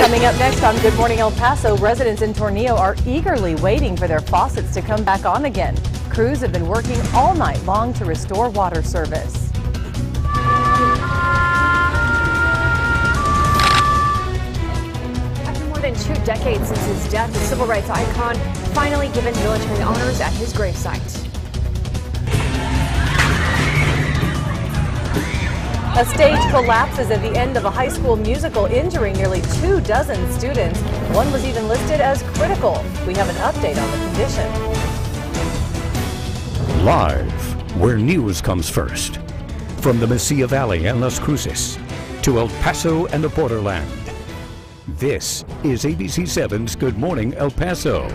Coming up next on Good Morning El Paso, residents in Tornillo are eagerly waiting for their faucets to come back on again. Crews have been working all night long to restore water service. After more than 2 decades since his death, the civil rights icon finally given military honors at his gravesite. A stage collapses at the end of a high school musical, injuring nearly 2 dozen students. One was even listed as critical. We have an update on the condition. Live, where news comes first. From the Mesilla Valley and Las Cruces to El Paso and the borderland. This is ABC7's Good Morning El Paso.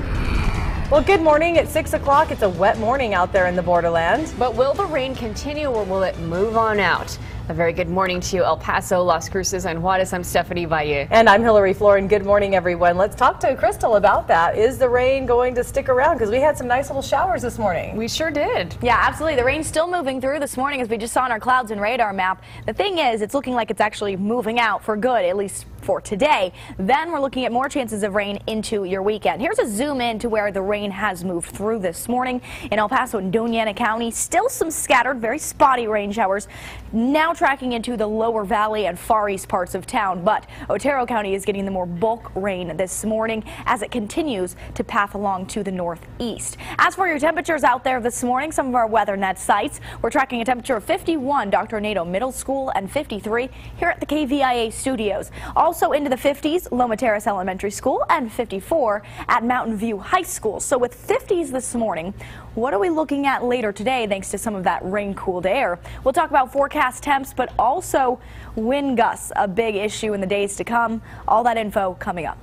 Well, good morning. At 6 o'clock, it's a wet morning out there in the borderland. But will the rain continue or will it move on out? A very good morning to you, El Paso, Las Cruces, and Juarez. I'm Stephanie Valle. And I'm Hillary Floren. Good morning, everyone. Let's talk to Crystal about that. Is the rain going to stick around? Because we had some nice little showers this morning. We sure did. Yeah, absolutely. The rain's still moving through this morning, as we just saw on our clouds and radar map. The thing is, it's looking like it's actually moving out for good, at least for today. Then we're looking at more chances of rain into your weekend. Here's a zoom in to where the rain has moved through this morning. In El Paso and Doña Ana County, still some scattered, very spotty rain showers. Now tracking into the lower valley and far east parts of town. But Otero County is getting the more bulk rain this morning as it continues to path along to the northeast. As for your temperatures out there this morning, some of our WeatherNet sites, we're tracking a temperature of 51 Dr. Nato Middle School and 53 here at the KVIA studios. Also into the 50s, Loma Terrace Elementary School, and 54 at Mountain View High School. So with 50s this morning, what are we looking at later today thanks to some of that rain-cooled air? We'll talk about forecast temps, but also wind gusts, a big issue in the days to come. All that info coming up.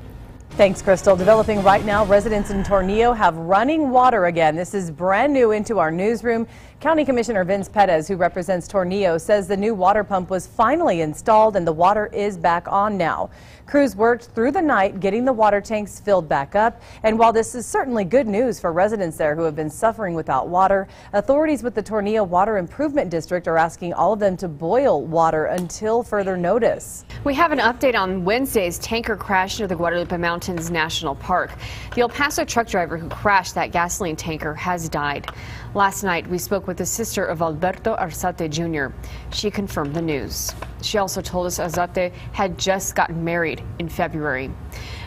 Thanks, Crystal. Developing right now, residents in Tornillo have running water again. This is brand new into our newsroom. County Commissioner Vince Perez, who represents Tornillo, says the new water pump was finally installed and the water is back on now. Crews worked through the night getting the water tanks filled back up. And while this is certainly good news for residents there who have been suffering without water, authorities with the Tornillo Water Improvement District are asking all of them to boil water until further notice. We have an update on Wednesday's tanker crash near the Guadalupe Mountains National Park. The El Paso truck driver who crashed that gasoline tanker has died. Last night, we spoke with the sister of Alberto Arzate Jr. She confirmed the news. She also told us Arzate had just gotten married in February.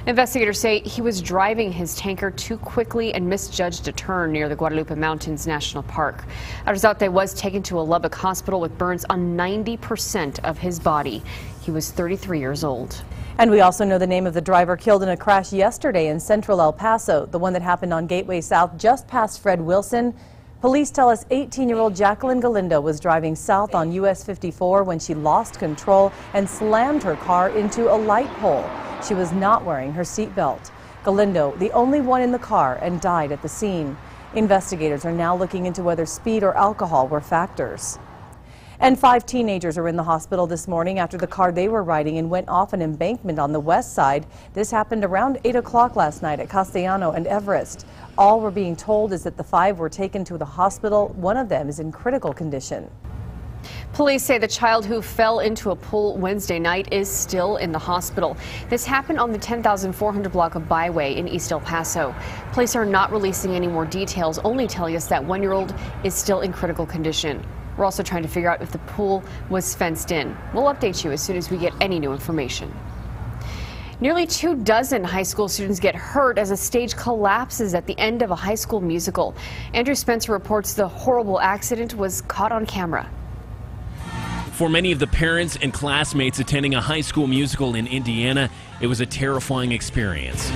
Investigators say he was driving his tanker too quickly and misjudged a turn near the Guadalupe Mountains National Park. Arzate was taken to a Lubbock hospital with burns on 90% of his body. He was 33 years old. And we also know the name of the driver killed in a crash yesterday in central El Paso, the one that happened on Gateway South just past Fred Wilson. Police tell us 18-year-old Jacqueline Galindo was driving south on US 54 when she lost control and slammed her car into a light pole. She was not wearing her seatbelt. Galindo, the only one in the car, and died at the scene. Investigators are now looking into whether speed or alcohol were factors. And 5 teenagers are in the hospital this morning after the car they were riding in went off an embankment on the west side. This happened around 8 o'clock last night at Castellano and Everest. All we're being told is that the 5 were taken to the hospital. One of them is in critical condition. Police say the child who fell into a pool Wednesday night is still in the hospital. This happened on the 10,400 block of Byway in East El Paso. Police are not releasing any more details, only telling us that 1-year-old is still in critical condition. We're also trying to figure out if the pool was fenced in. We'll update you as soon as we get any new information. Nearly 2 dozen high school students get hurt as a stage collapses at the end of a high school musical. Andrew Spencer reports the horrible accident was caught on camera. For many of the parents and classmates attending a high school musical in Indiana, it was a terrifying experience.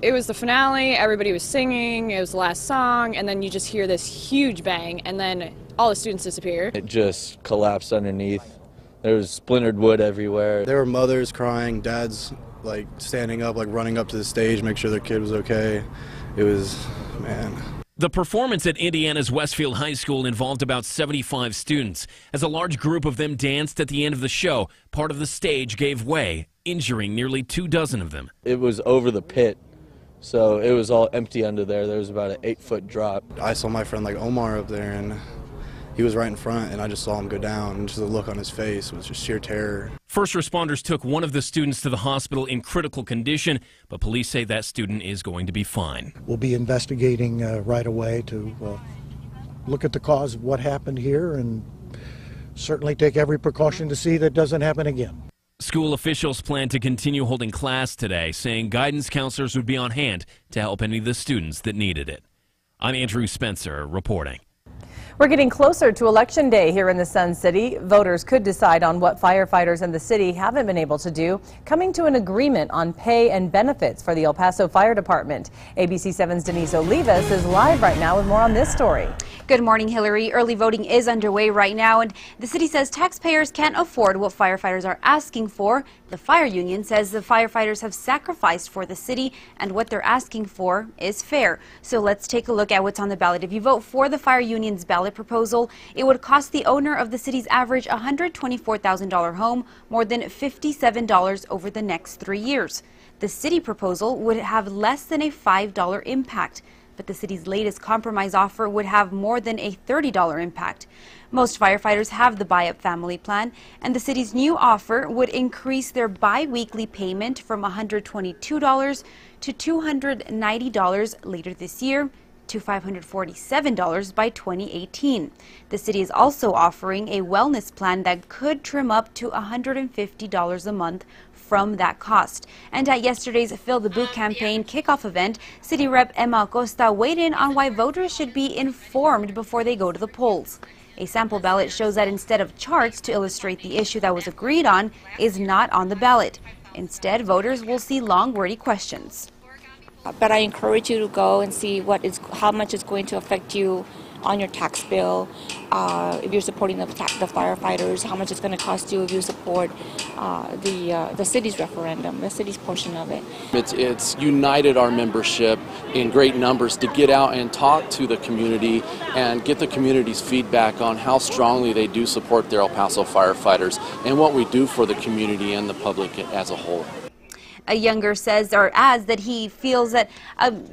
It was the finale, everybody was singing, it was the last song, and then you just hear this huge bang, and then all the students disappear. It just collapsed underneath. There was splintered wood everywhere. There were mothers crying, dads like standing up, like running up to the stage, make sure their kid was okay. It was, man. The performance at Indiana's Westfield High School involved about 75 students. As a large group of them danced at the end of the show, part of the stage gave way, injuring nearly 2 dozen of them. It was over the pit, so it was all empty under there. There was about an 8-foot drop. I saw my friend like Omar up there, and he was right in front, and I just saw him go down, and just the look on his face was just sheer terror. First responders took one of the students to the hospital in critical condition, but police say that student is going to be fine. We'll be investigating right away to look at the cause of what happened here and certainly take every precaution to see that doesn't happen again. School officials plan to continue holding class today, saying guidance counselors would be on hand to help any of the students that needed it. I'm Andrew Spencer reporting. We're getting closer to Election Day here in the Sun City. Voters could decide on what firefighters in the city haven't been able to do, coming to an agreement on pay and benefits for the El Paso Fire Department. ABC 7's Denise Olivas is live right now with more on this story. Good morning, Hillary. Early voting is underway right now, and the city says taxpayers can't afford what firefighters are asking for. The fire union says the firefighters have sacrificed for the city, and what they're asking for is fair. So let's take a look at what's on the ballot. If you vote for the fire union's ballot proposal, it would cost the owner of the city's average $124,000 home more than $57 over the next 3 years. The city proposal would have less than a $5 impact, but the city's latest compromise offer would have more than a $30 impact. Most firefighters have the Buy Up Family Plan, and the city's new offer would increase their bi-weekly payment from $122 to $290 later this year to $547 by 2018. The city is also offering a wellness plan that could trim up to $150 a month from that cost. And at yesterday's Fill the Boot campaign kickoff event, City Rep Emma Acosta weighed in on why voters should be informed before they go to the polls. A sample ballot shows that instead of charts to illustrate the issue that was agreed on is not on the ballot. Instead, voters will see long, wordy questions. But I encourage you to go and see how much it's going to affect you on your tax bill. If you're supporting the firefighters, how much it's going to cost you if you support the city's referendum, the city's portion of it. It's united our membership in great numbers to get out and talk to the community and get the community's feedback on how strongly they do support their El Paso firefighters and what we do for the community and the public as a whole. A younger says or adds that he feels that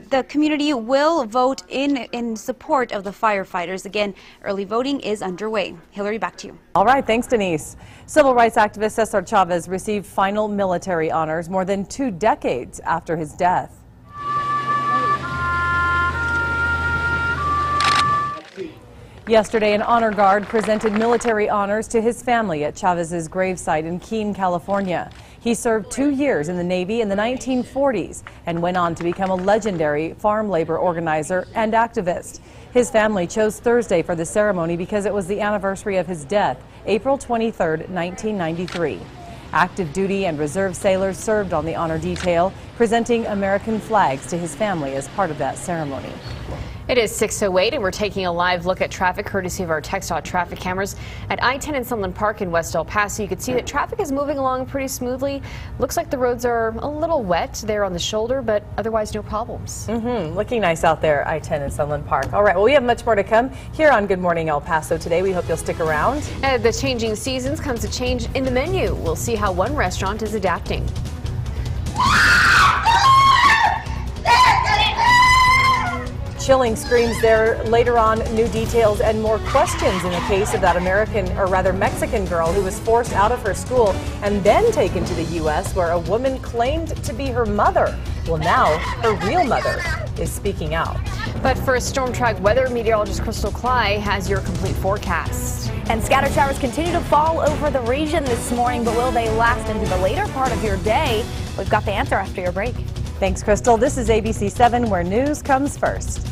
the community will vote in support of the firefighters. Again, early voting is underway. Hillary, back to you. All right, thanks, Denise. Civil rights activist Cesar Chavez received final military honors more than 2 decades after his death. Yesterday, an honor guard presented military honors to his family at Chavez's gravesite in Keene, California. He served 2 years in the Navy in the 1940s and went on to become a legendary farm labor organizer and activist. His family chose Thursday for the ceremony because it was the anniversary of his death, April 23, 1993. Active duty and reserve sailors served on the honor detail, presenting American flags to his family as part of that ceremony. It is 6:08 and we're taking a live look at traffic courtesy of our TxDOT traffic cameras at I-10 in Sunland Park in West El Paso. You can see that traffic is moving along pretty smoothly. Looks like the roads are a little wet there on the shoulder, but otherwise no problems. Looking nice out there, I-10 in Sunland Park. All right, well, we have much more to come here on Good Morning El Paso today. We hope you'll stick around. The changing seasons comes a change in the menu. We'll see how one restaurant is adapting. Chilling screams there. Later on, new details and more questions in the case of that Mexican girl who was forced out of her school and then taken to the U.S. where a woman claimed to be her mother. Well, now her real mother is speaking out. But for a storm track, weather meteorologist Crystal Clay has your complete forecast. And scattered showers continue to fall over the region this morning, but will they last into the later part of your day? We've got the answer after your break. Thanks, Crystal. This is ABC 7, where news comes first.